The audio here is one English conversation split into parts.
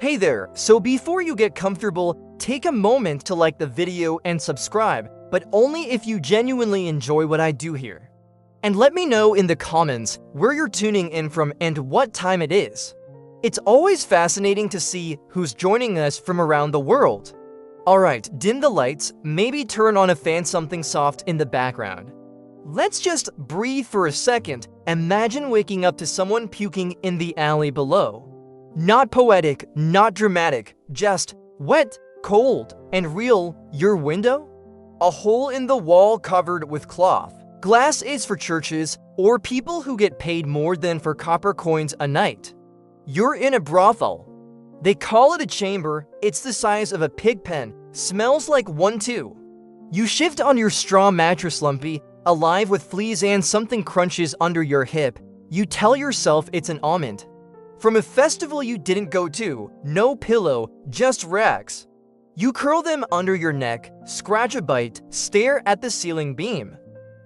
Hey there, so before you get comfortable, take a moment to like the video and subscribe, but only if you genuinely enjoy what I do here. And let me know in the comments where you're tuning in from and what time it is. It's always fascinating to see who's joining us from around the world. Alright, dim the lights, maybe turn on a fan, something soft in the background. Let's just breathe for a second. Imagine waking up to someone puking in the alley below. Not poetic, not dramatic, just wet, cold, and real. Your window? A hole in the wall covered with cloth. Glass is for churches or people who get paid more than for copper coins a night. You're in a brothel. They call it a chamber. It's the size of a pig pen. Smells like one too. You shift on your straw mattress, lumpy, alive with fleas, and something crunches under your hip. You tell yourself it's an almond. From a festival you didn't go to, no pillow, just rags. You curl them under your neck, scratch a bite, stare at the ceiling beam.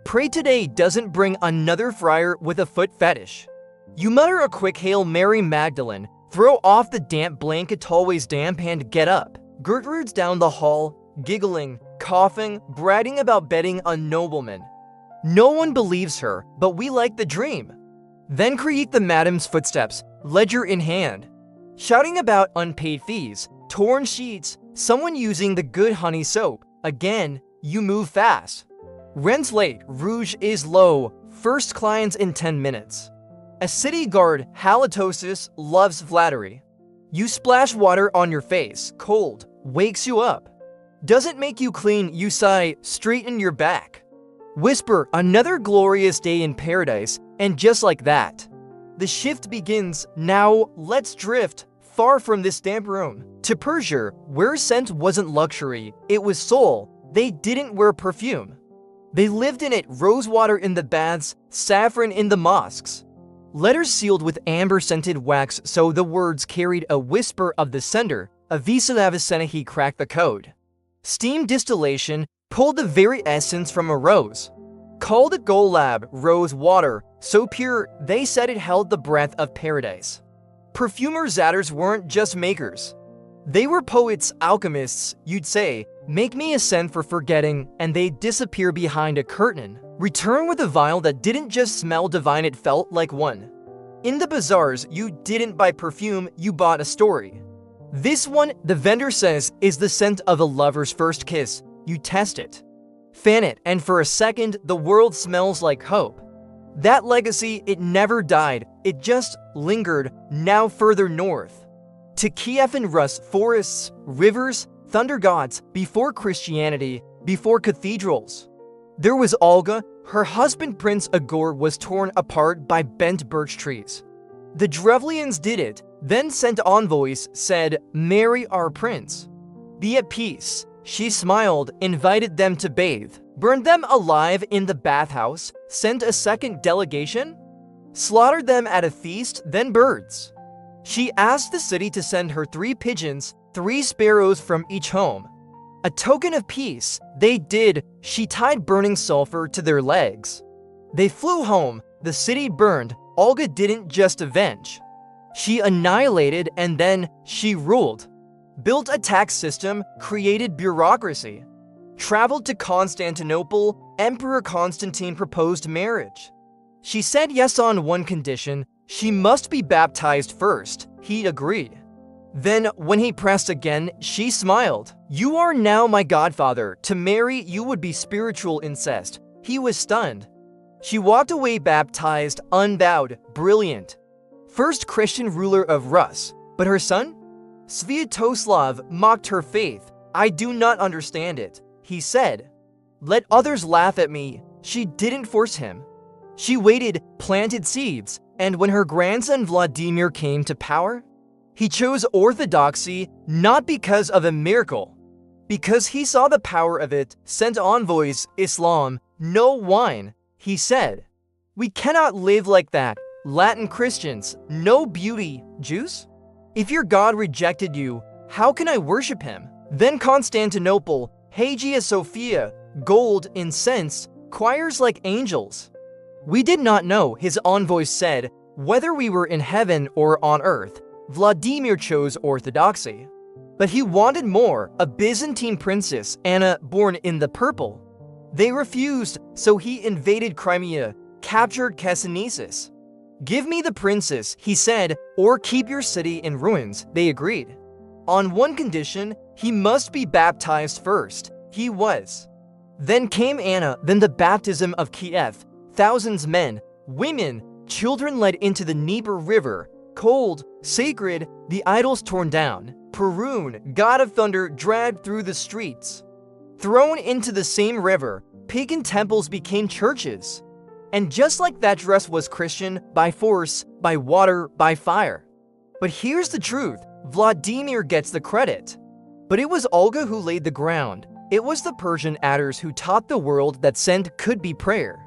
Pray today doesn't bring another friar with a foot fetish. You mutter a quick Hail Mary Magdalene, throw off the damp blanket, always damp, and get up. Gertrude's down the hall, giggling, coughing, bragging about betting a nobleman. No one believes her, but we like the dream. Then creak the madam's footsteps, ledger in hand. Shouting about unpaid fees, torn sheets, someone using the good honey soap. Again, you move fast. Rent's late, rouge is low, first clients in 10 minutes. A city guard, halitosis, loves flattery. You splash water on your face, cold, wakes you up. Doesn't make you clean, you sigh, straighten your back. Whisper, another glorious day in paradise, and just like that, the shift begins. Now, let's drift, far from this damp room, to Persia, where scent wasn't luxury, it was soul. They didn't wear perfume. They lived in it, rosewater in the baths, saffron in the mosques. Letters sealed with amber-scented wax, so the words carried a whisper of the sender. Avisalavicena, he cracked the code. Steam distillation pulled the very essence from a rose. Called it Golab, rose water, so pure they said it held the breath of paradise. Perfumers' zatters weren't just makers. They were poets, alchemists. You'd say, make me a scent for forgetting, and they'd disappear behind a curtain. Return with a vial that didn't just smell divine, it felt like one. In the bazaars, you didn't buy perfume, you bought a story. This one, the vendor says, is the scent of a lover's first kiss. You test it. Fan it, and for a second, the world smells like hope. That legacy, it never died, it just lingered, now further north. To Kiev and Rus, forests, rivers, thunder gods, before Christianity, before cathedrals. There was Olga, her husband Prince Igor was torn apart by bent birch trees. The Drevlians did it, then sent envoys, said, marry our prince. Be at peace. She smiled, invited them to bathe, burned them alive in the bathhouse, sent a second delegation, slaughtered them at a feast, then birds. She asked the city to send her 3 pigeons, 3 sparrows from each home. A token of peace, they did. She tied burning sulfur to their legs. They flew home, the city burned. Olga didn't just avenge. She annihilated, and then she ruled. Built a tax system, created bureaucracy. Traveled to Constantinople, Emperor Constantine proposed marriage. She said yes on one condition, she must be baptized first. He agreed. Then, when he pressed again, she smiled. You are now my godfather. To marry you would be spiritual incest. He was stunned. She walked away baptized, unbowed, brilliant. First Christian ruler of Rus. But her son? Sviatoslav mocked her faith. I do not understand it, he said. Let others laugh at me. She didn't force him. She waited, planted seeds, and when her grandson Vladimir came to power, he chose orthodoxy not because of a miracle, because he saw the power of it, sent envoys, Islam, no wine. He said, we cannot live like that. Latin Christians, no beauty. Jews? If your God rejected you, how can I worship him? Then Constantinople, Hagia Sophia, gold, incense, choirs like angels. We did not know, his envoys said, whether we were in heaven or on earth. Vladimir chose orthodoxy. But he wanted more, a Byzantine princess, Anna, born in the purple. They refused, so he invaded Crimea, captured Chersonesus. "Give me the princess," he said, "or keep your city in ruins." They agreed. On one condition, he must be baptized first. He was. Then came Anna, then the baptism of Kiev. Thousands men, women, children led into the Dnieper River. Cold, sacred, the idols torn down. Perun, god of thunder, dragged through the streets. Thrown into the same river, pagan temples became churches. And just like that dress was Christian, by force, by water, by fire. But here's the truth, Vladimir gets the credit. But it was Olga who laid the ground. It was the Persian adders who taught the world that scent could be prayer.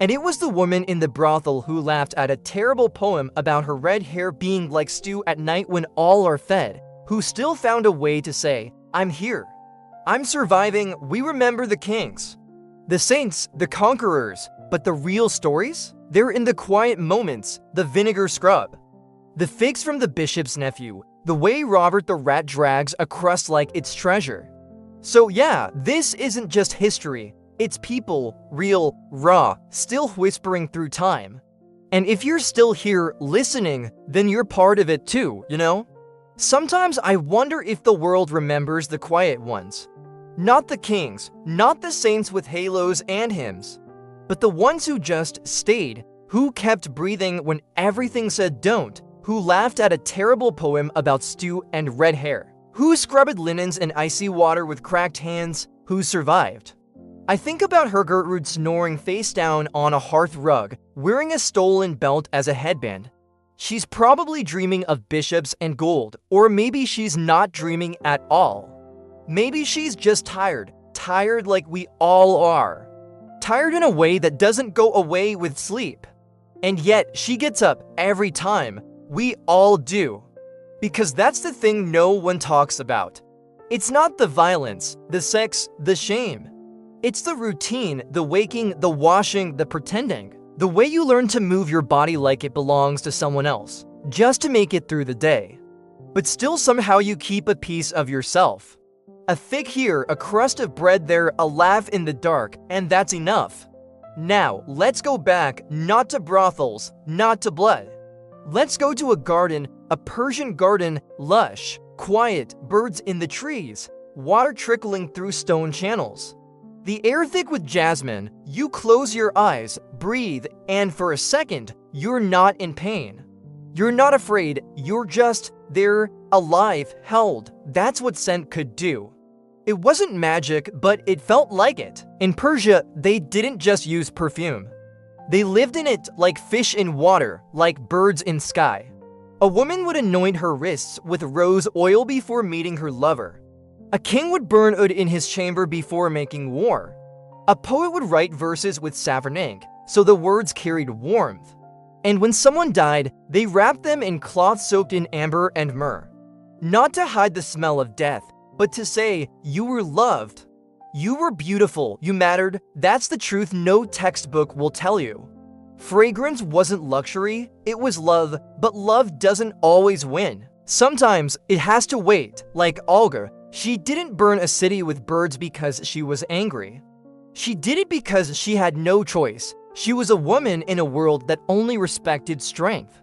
And it was the woman in the brothel who laughed at a terrible poem about her red hair being like stew at night when all are fed, who still found a way to say, "I'm here. I'm surviving, we remember the kings." The saints, the conquerors, but the real stories? They're in the quiet moments, the vinegar scrub. The figs from the bishop's nephew, the way Robert the Rat drags a crust like it's treasure. So yeah, this isn't just history, it's people, real, raw, still whispering through time. And if you're still here listening, then you're part of it too, you know? Sometimes I wonder if the world remembers the quiet ones. Not the kings, not the saints with halos and hymns, but the ones who just stayed, who kept breathing when everything said don't, who laughed at a terrible poem about stew and red hair, who scrubbed linens in icy water with cracked hands, who survived. I think about her Gertrude snoring face down on a hearth rug, wearing a stolen belt as a headband. She's probably dreaming of bishops and gold, or maybe she's not dreaming at all. Maybe she's just tired, tired like we all are. Tired in a way that doesn't go away with sleep. And yet, she gets up every time. We all do. Because that's the thing no one talks about. It's not the violence, the sex, the shame. It's the routine, the waking, the washing, the pretending. The way you learn to move your body like it belongs to someone else, just to make it through the day. But still somehow you keep a piece of yourself. A fig here, a crust of bread there, a laugh in the dark, and that's enough. Now, let's go back, not to brothels, not to blood. Let's go to a garden, a Persian garden, lush, quiet, birds in the trees, water trickling through stone channels. The air thick with jasmine, you close your eyes, breathe, and for a second, you're not in pain. You're not afraid, you're just there, alive, held. That's what scent could do. It wasn't magic, but it felt like it. In Persia, they didn't just use perfume. They lived in it like fish in water, like birds in sky. A woman would anoint her wrists with rose oil before meeting her lover. A king would burn oud in his chamber before making war. A poet would write verses with saffron ink, so the words carried warmth. And when someone died, they wrapped them in cloth soaked in amber and myrrh. Not to hide the smell of death, but to say, you were loved. You were beautiful, you mattered. That's the truth no textbook will tell you. Fragrance wasn't luxury, it was love, but love doesn't always win. Sometimes it has to wait, like Olga. She didn't burn a city with birds because she was angry. She did it because she had no choice. She was a woman in a world that only respected strength.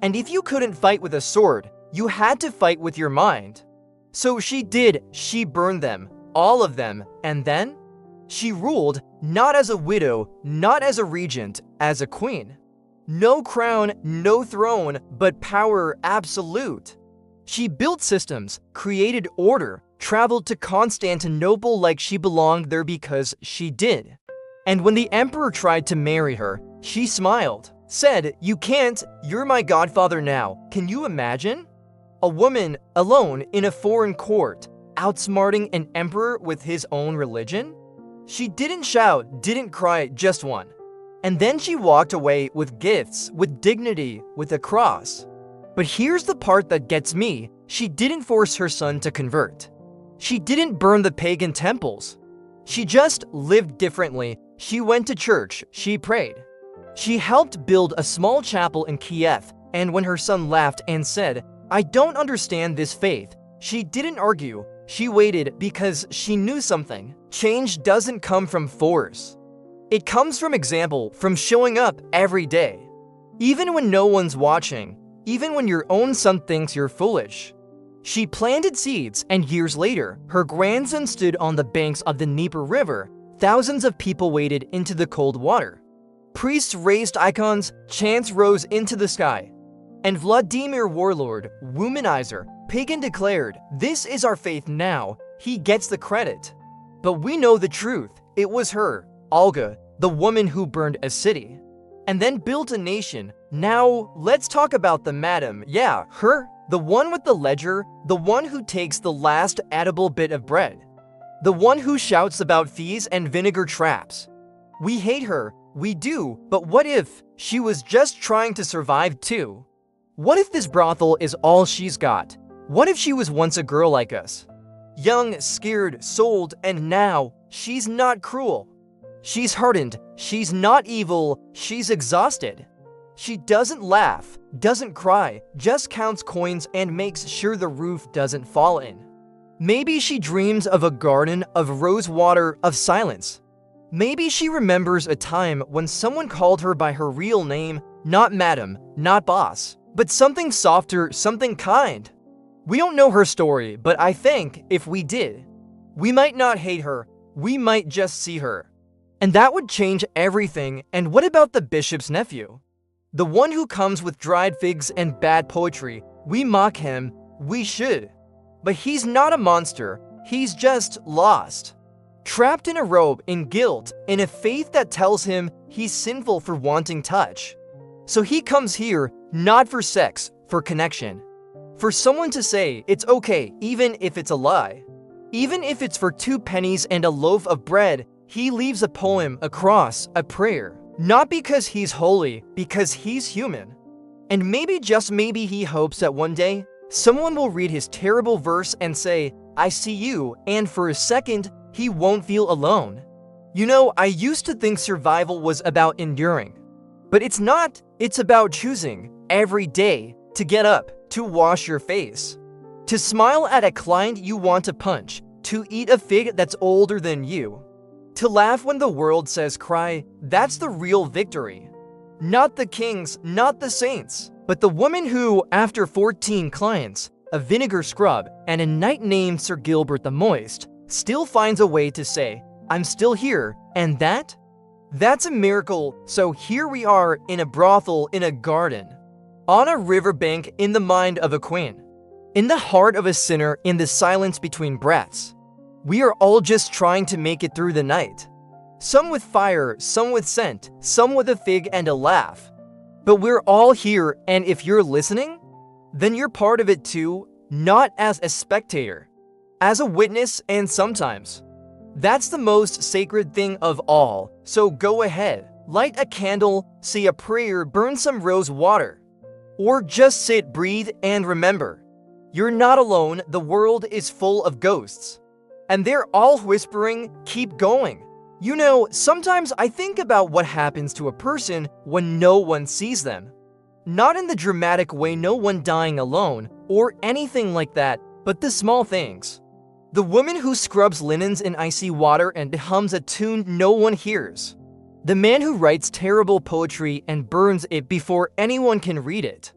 And if you couldn't fight with a sword, you had to fight with your mind. So she did, she burned them, all of them, and then? She ruled, not as a widow, not as a regent, as a queen. No crown, no throne, but power absolute. She built systems, created order, traveled to Constantinople like she belonged there because she did. And when the emperor tried to marry her, she smiled, said, "You can't, you're my godfather now." Can you imagine? A woman, alone, in a foreign court, outsmarting an emperor with his own religion? She didn't shout, didn't cry, just won. And then she walked away with gifts, with dignity, with a cross. But here's the part that gets me. She didn't force her son to convert. She didn't burn the pagan temples. She just lived differently. She went to church. She prayed. She helped build a small chapel in Kiev, and when her son laughed and said, I don't understand this faith. She didn't argue. She waited because she knew something. Change doesn't come from force. It comes from example, from showing up every day. Even when no one's watching, even when your own son thinks you're foolish. She planted seeds, and years later, her grandson stood on the banks of the Dnieper River. Thousands of people waded into the cold water. Priests raised icons, chants rose into the sky. And Vladimir Warlord, womanizer, pagan declared, "This is our faith now." He gets the credit. But we know the truth. It was her, Olga, the woman who burned a city. And then built a nation. Now, let's talk about the madam. Yeah, her. The one with the ledger, the one who takes the last edible bit of bread. The one who shouts about fees and vinegar traps. We hate her, we do, but what if she was just trying to survive too? What if this brothel is all she's got? What if she was once a girl like us? Young, scared, sold, and now she's not cruel. She's hardened, she's not evil, she's exhausted. She doesn't laugh, doesn't cry, just counts coins and makes sure the roof doesn't fall in. Maybe she dreams of a garden, of rose water, of silence. Maybe she remembers a time when someone called her by her real name, not madam, not boss, but something softer, something kind. We don't know her story, but I think if we did, we might not hate her, we might just see her. And that would change everything. And what about the bishop's nephew? The one who comes with dried figs and bad poetry. We mock him, we should. But he's not a monster, he's just lost. Trapped in a robe, in guilt, in a faith that tells him he's sinful for wanting touch. So he comes here, not for sex, for connection. For someone to say it's okay, even if it's a lie. Even if it's for 2 pennies and a loaf of bread, he leaves a poem, a cross, a prayer. Not because he's holy, because he's human. And maybe, just maybe, he hopes that one day, someone will read his terrible verse and say, "I see you," and for a second, he won't feel alone. You know, I used to think survival was about enduring. But it's not. It's about choosing, every day, to get up, to wash your face, to smile at a client you want to punch, to eat a fig that's older than you, to laugh when the world says cry. That's the real victory. Not the kings, not the saints, but the woman who, after 14 clients, a vinegar scrub, and a knight named Sir Gilbert the Moist, still finds a way to say, "I'm still here," and that's a miracle. So here we are, in a brothel, in a garden, on a riverbank, in the mind of a queen, in the heart of a sinner, in the silence between breaths. We are all just trying to make it through the night. Some with fire, some with scent, some with a fig and a laugh. But we're all here, and if you're listening, then you're part of it too, not as a spectator, as a witness, and sometimes. That's the most sacred thing of all. So go ahead, light a candle, say a prayer, burn some rose water. Or just sit, breathe, and remember, you're not alone. The world is full of ghosts. And they're all whispering, keep going. You know, sometimes I think about what happens to a person when no one sees them. Not in the dramatic way, no one dying alone, or anything like that, but the small things. The woman who scrubs linens in icy water and hums a tune no one hears. The man who writes terrible poetry and burns it before anyone can read it.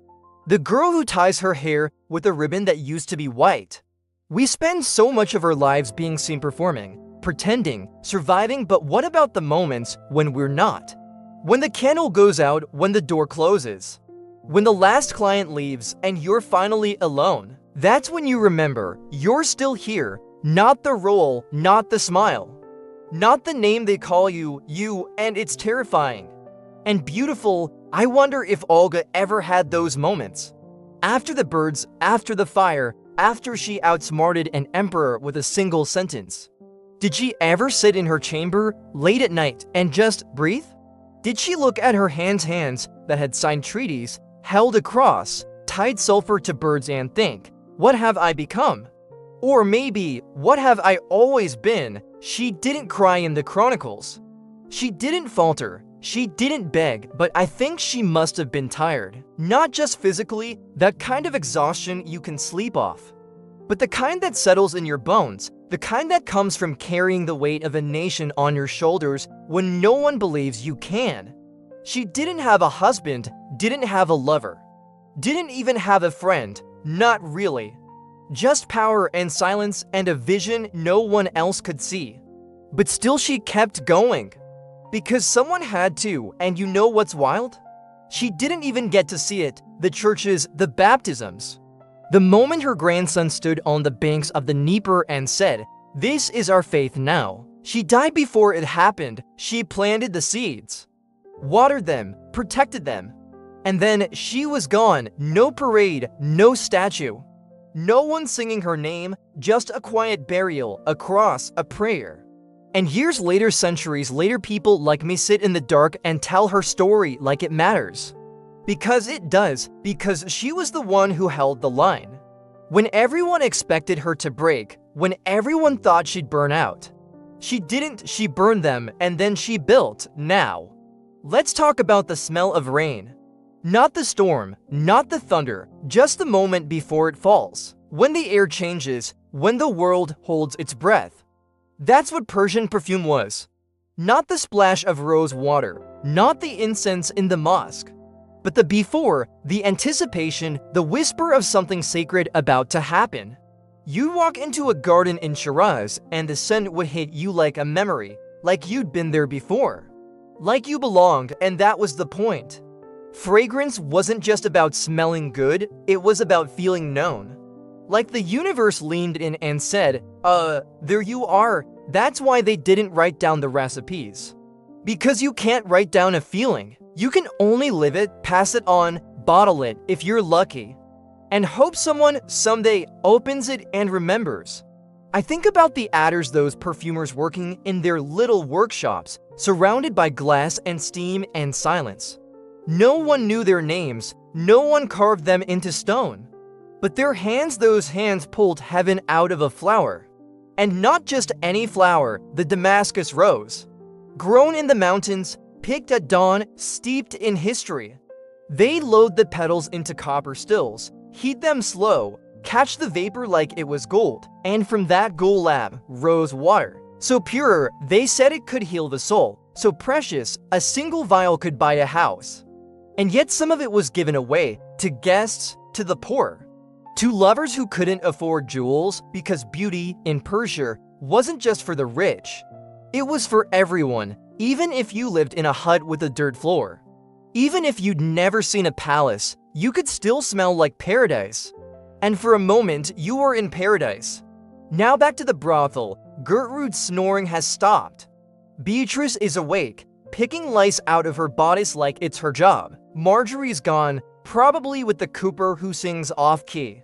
The girl who ties her hair with a ribbon that used to be white. We spend so much of our lives being seen performing, pretending, surviving, but what about the moments when we're not? When the candle goes out, when the door closes, when the last client leaves and you're finally alone. That's when you remember you're still here, not the role, not the smile, not the name they call you, and it's terrifying and beautiful. I wonder if Olga ever had those moments. After the birds, after the fire, after she outsmarted an emperor with a single sentence. Did she ever sit in her chamber late at night and just breathe? Did she look at her hands that had signed treaties, held a cross, tied sulfur to birds and think, what have I become? Or maybe, what have I always been? She didn't cry in the chronicles. She didn't falter. She didn't beg, but I think she must have been tired. Not just physically, that kind of exhaustion you can sleep off, but the kind that settles in your bones, the kind that comes from carrying the weight of a nation on your shoulders when no one believes you can. She didn't have a husband, didn't have a lover, didn't even have a friend, not really. Just power and silence and a vision no one else could see. But still she kept going. Because someone had to, and you know what's wild? She didn't even get to see it, the churches, the baptisms. The moment her grandson stood on the banks of the Dnieper and said, "This is our faith now," she died before it happened. She planted the seeds, watered them, protected them. And then she was gone. No parade, no statue. No one singing her name, just a quiet burial, a cross, a prayer. And years later, centuries later, people like me sit in the dark and tell her story like it matters. Because it does, because she was the one who held the line. When everyone expected her to break, when everyone thought she'd burn out. She didn't, she burned them, and then she built. Now, let's talk about the smell of rain. Not the storm, not the thunder, just the moment before it falls. When the air changes, when the world holds its breath. That's what Persian perfume was. Not the splash of rose water, not the incense in the mosque, but the before, the anticipation, the whisper of something sacred about to happen. You'd walk into a garden in Shiraz and the scent would hit you like a memory, like you'd been there before. Like you belonged, and that was the point. Fragrance wasn't just about smelling good, it was about feeling known. Like the universe leaned in and said, there you are. That's why they didn't write down the recipes. Because you can't write down a feeling. You can only live it, pass it on, bottle it if you're lucky, and hope someone someday opens it and remembers. I think about the adders, those perfumers working in their little workshops, surrounded by glass and steam and silence. No one knew their names, no one carved them into stone. But their hands, those hands pulled heaven out of a flower. And not just any flower, the Damascus rose. Grown in the mountains, picked at dawn, steeped in history. They load the petals into copper stills, heat them slow, catch the vapor like it was gold, and from that gold lab rose water. So pure, they said it could heal the soul. So precious, a single vial could buy a house. And yet some of it was given away, to guests, to the poor. To lovers who couldn't afford jewels, because beauty in Persia wasn't just for the rich. It was for everyone, even if you lived in a hut with a dirt floor. Even if you'd never seen a palace, you could still smell like paradise. And for a moment, you were in paradise. Now back to the brothel. Gertrude's snoring has stopped. Beatrice is awake, picking lice out of her bodice like it's her job. Marjorie's gone, probably with the cooper who sings off-key.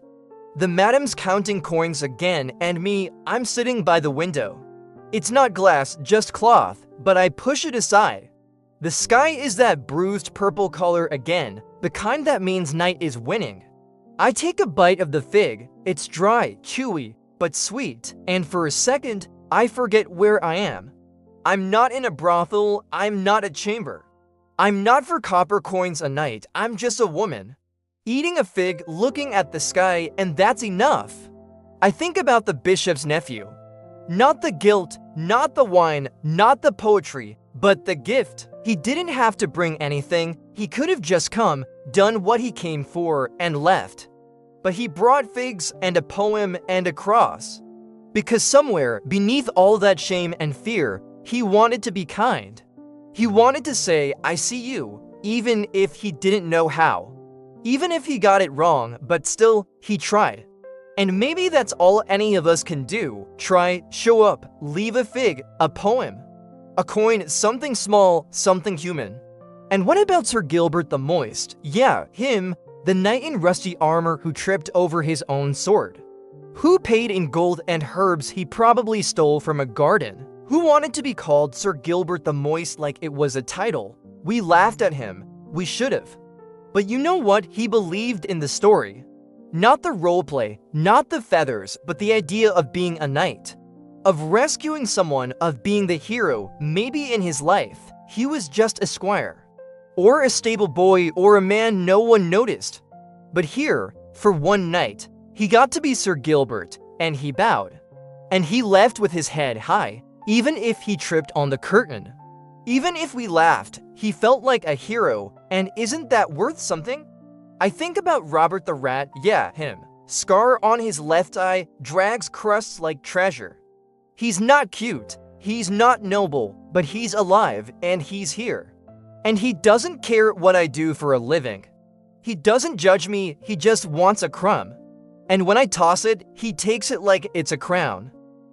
The madam's counting coins again, and me, I'm sitting by the window. It's not glass, just cloth, but I push it aside. The sky is that bruised purple color again, the kind that means night is winning. I take a bite of the fig. It's dry, chewy, but sweet, and for a second, I forget where I am. I'm not in a brothel, I'm not a chamber. I'm not for copper coins a night, I'm just a woman. Eating a fig, looking at the sky, and that's enough. I think about the bishop's nephew. Not the guilt, not the wine, not the poetry, but the gift. He didn't have to bring anything, he could have just come, done what he came for, and left. But he brought figs and a poem and a cross. Because somewhere, beneath all that shame and fear, he wanted to be kind. He wanted to say, I see you, even if he didn't know how. Even if he got it wrong, but still, he tried. And maybe that's all any of us can do. Try, show up, leave a fig, a poem, a coin, something small, something human. And what about Sir Gilbert the Moist? Yeah, him, the knight in rusty armor who tripped over his own sword. Who paid in gold and herbs he probably stole from a garden. Who wanted to be called Sir Gilbert the Moist like it was a title. We laughed at him. We should have. But you know what? He believed in the story. Not the roleplay, not the feathers, but the idea of being a knight. Of rescuing someone, of being the hero, maybe in his life, he was just a squire, or a stable boy, or a man no one noticed. But here, for one night, he got to be Sir Gilbert, and he bowed. And he left with his head high, even if he tripped on the curtain. Even if we laughed, he felt like a hero, and isn't that worth something? I think about Robert the Rat, yeah, him. Scar on his left eye, drags crusts like treasure. He's not cute, he's not noble, but he's alive, and he's here. And he doesn't care what I do for a living. He doesn't judge me, he just wants a crumb. And when I toss it, he takes it like it's a crown.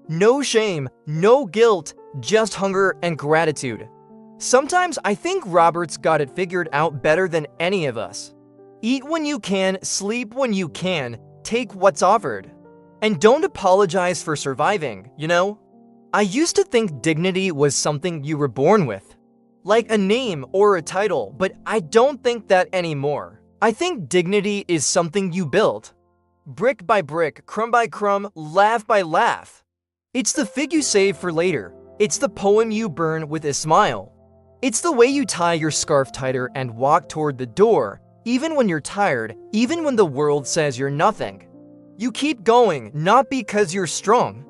No shame, no guilt, just hunger and gratitude. Sometimes I think Robert's got it figured out better than any of us. Eat when you can, sleep when you can, take what's offered. And don't apologize for surviving, you know? I used to think dignity was something you were born with, like a name or a title, but I don't think that anymore. I think dignity is something you build. Brick by brick, crumb by crumb, laugh by laugh. It's the fig you save for later. It's the poem you burn with a smile. It's the way you tie your scarf tighter and walk toward the door, even when you're tired, even when the world says you're nothing. You keep going, not because you're strong,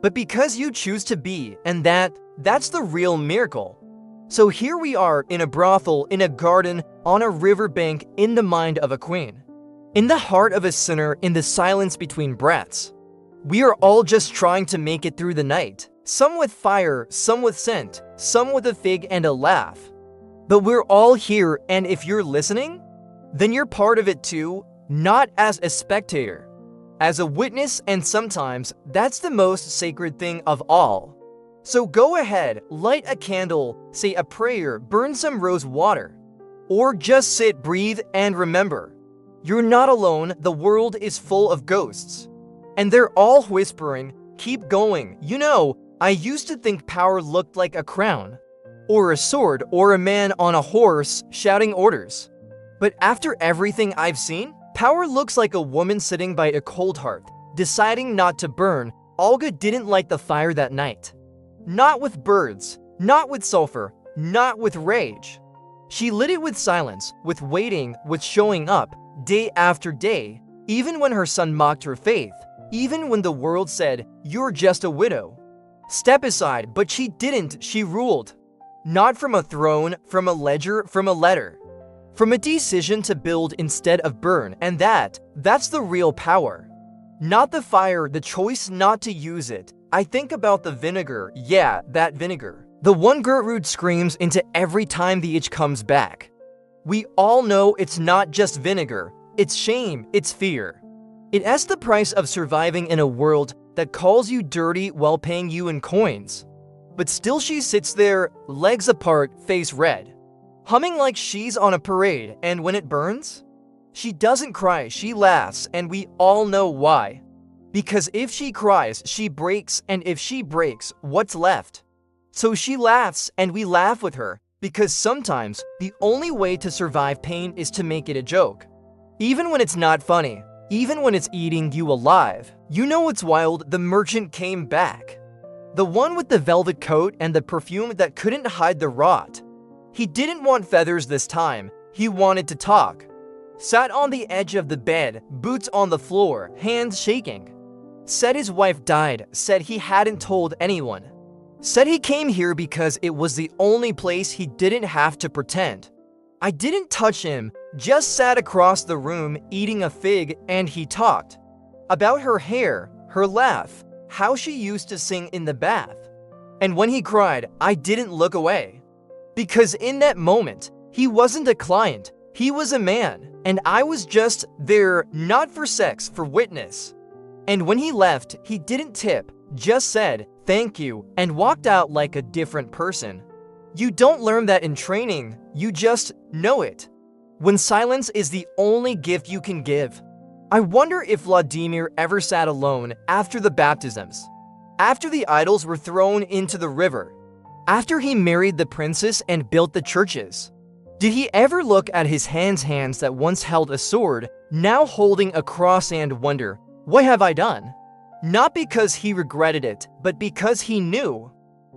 but because you choose to be, and that's the real miracle. So here we are in a brothel, in a garden, on a riverbank, in the mind of a queen. In the heart of a sinner, in the silence between breaths. We are all just trying to make it through the night. Some with fire, some with scent, some with a fig and a laugh. But we're all here, and if you're listening, then you're part of it too, not as a spectator, as a witness, and sometimes that's the most sacred thing of all. So go ahead, light a candle, say a prayer, burn some rose water, or just sit, breathe, and remember, you're not alone, the world is full of ghosts. And they're all whispering, keep going. You know, I used to think power looked like a crown, or a sword, or a man on a horse shouting orders. But after everything I've seen, power looks like a woman sitting by a cold hearth, deciding not to burn. Olga didn't light the fire that night. Not with birds, not with sulfur, not with rage. She lit it with silence, with waiting, with showing up, day after day, even when her son mocked her faith, even when the world said, you're just a widow. Step aside, but she didn't, she ruled. Not from a throne, from a ledger, from a letter. From a decision to build instead of burn, and that's the real power. Not the fire, the choice not to use it. I think about the vinegar, yeah, that vinegar. The one Gertrude screams into every time the itch comes back. We all know it's not just vinegar, it's shame, it's fear. It's the price of surviving in a world that calls you dirty while paying you in coins. But still she sits there, legs apart, face red, humming like she's on a parade, and when it burns, she doesn't cry, she laughs, and we all know why. Because if she cries, she breaks, and if she breaks, what's left? So she laughs, and we laugh with her, because sometimes the only way to survive pain is to make it a joke. Even when it's not funny, even when it's eating you alive. You know what's wild? The merchant came back. The one with the velvet coat and the perfume that couldn't hide the rot. He didn't want feathers this time, he wanted to talk. Sat on the edge of the bed, boots on the floor, hands shaking. Said his wife died, said he hadn't told anyone. Said he came here because it was the only place he didn't have to pretend. I didn't touch him, just sat across the room eating a fig, and he talked. About her hair, her laugh, how she used to sing in the bath. And when he cried, I didn't look away. Because in that moment, he wasn't a client, he was a man, and I was just there, not for sex, for witness. And when he left, he didn't tip, just said, thank you, and walked out like a different person. You don't learn that in training, you just know it. When silence is the only gift you can give. I wonder if Vladimir ever sat alone after the baptisms, after the idols were thrown into the river, after he married the princess and built the churches. Did he ever look at his hands that once held a sword, now holding a cross, and wonder, what have I done? Not because he regretted it, but because he knew.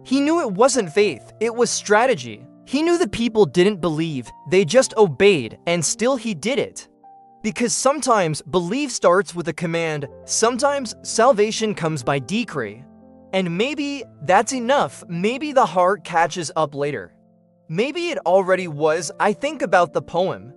He knew it wasn't faith, it was strategy. He knew the people didn't believe, they just obeyed, and still he did it. Because sometimes belief starts with a command, sometimes salvation comes by decree. And maybe that's enough, maybe the heart catches up later. Maybe it already was. I think about the poem.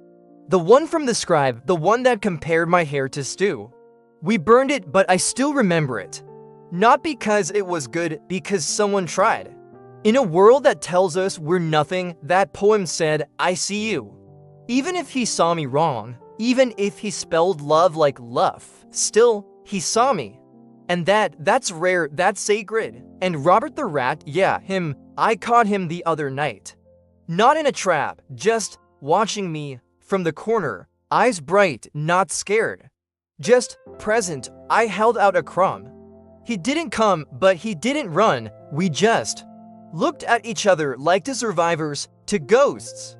The one from the scribe, the one that compared my hair to stew. We burned it, but I still remember it. Not because it was good, because someone tried. In a world that tells us we're nothing, that poem said, I see you. Even if he saw me wrong, even if he spelled love like luff, still, he saw me. And that's rare, that's sacred. And Robert the Rat, yeah, him, I caught him the other night. Not in a trap, just watching me from the corner, eyes bright, not scared. Just present, I held out a crumb. He didn't come, but he didn't run, we just looked at each other like to survivors, to ghosts,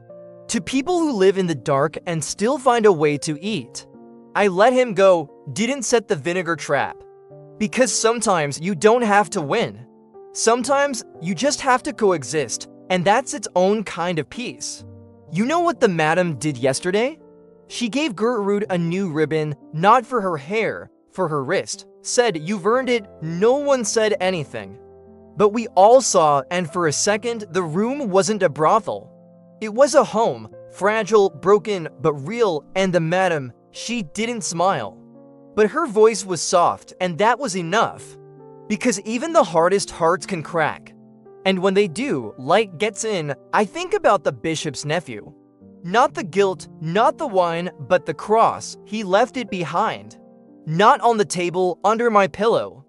to people who live in the dark and still find a way to eat. I let him go, didn't set the vinegar trap. Because sometimes you don't have to win. Sometimes you just have to coexist, and that's its own kind of peace. You know what the madam did yesterday? She gave Gertrude a new ribbon, not for her hair, for her wrist. Said, you've earned it, no one said anything. But we all saw, and for a second, the room wasn't a brothel. It was a home, fragile, broken, but real, and the madam, she didn't smile. But her voice was soft, and that was enough. Because even the hardest hearts can crack. And when they do, light gets in. I think about the bishop's nephew. Not the guilt, not the wine, but the cross, he left it behind. Not on the table, under my pillow.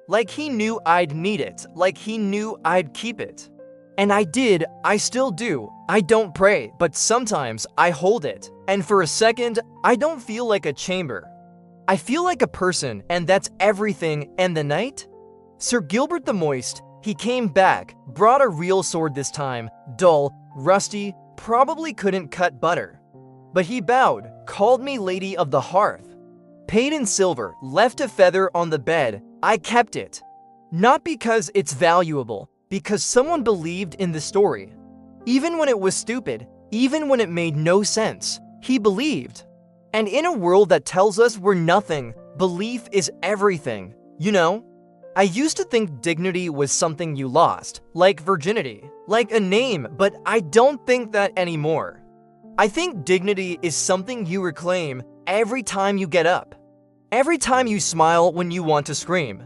Like he knew I'd need it, like he knew I'd keep it. And I did, I still do. I don't pray, but sometimes I hold it. And for a second, I don't feel like a chamber. I feel like a person, and that's everything. And the night? Sir Gilbert the Moist, he came back, brought a real sword this time, dull, rusty, probably couldn't cut butter. But he bowed, called me Lady of the Hearth. Paid in silver, left a feather on the bed. I kept it. Not because it's valuable, because someone believed in the story. Even when it was stupid, even when it made no sense, he believed. And in a world that tells us we're nothing, belief is everything, you know? I used to think dignity was something you lost, like virginity, like a name, but I don't think that anymore. I think dignity is something you reclaim every time you get up. Every time you smile when you want to scream.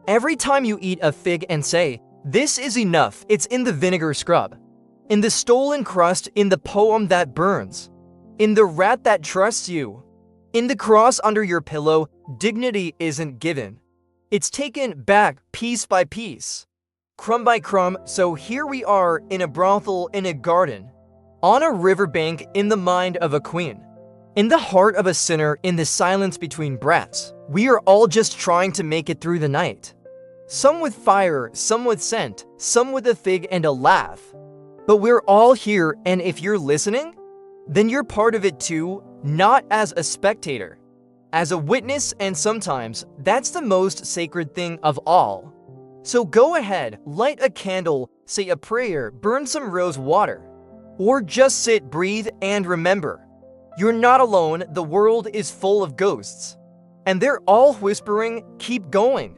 Every time you eat a fig and say, this is enough, it's in the vinegar scrub. In the stolen crust, in the poem that burns. In the rat that trusts you. In the cross under your pillow, dignity isn't given. It's taken back piece by piece. Crumb by crumb, so here we are in a brothel, in a garden. On a riverbank, in the mind of a queen. In the heart of a sinner, in the silence between breaths, we are all just trying to make it through the night. Some with fire, some with scent, some with a fig and a laugh. But we're all here, and if you're listening, then you're part of it too, not as a spectator, as a witness, and sometimes that's the most sacred thing of all. So go ahead, light a candle, say a prayer, burn some rose water, or just sit, breathe, and remember. You're not alone, the world is full of ghosts. And they're all whispering, keep going.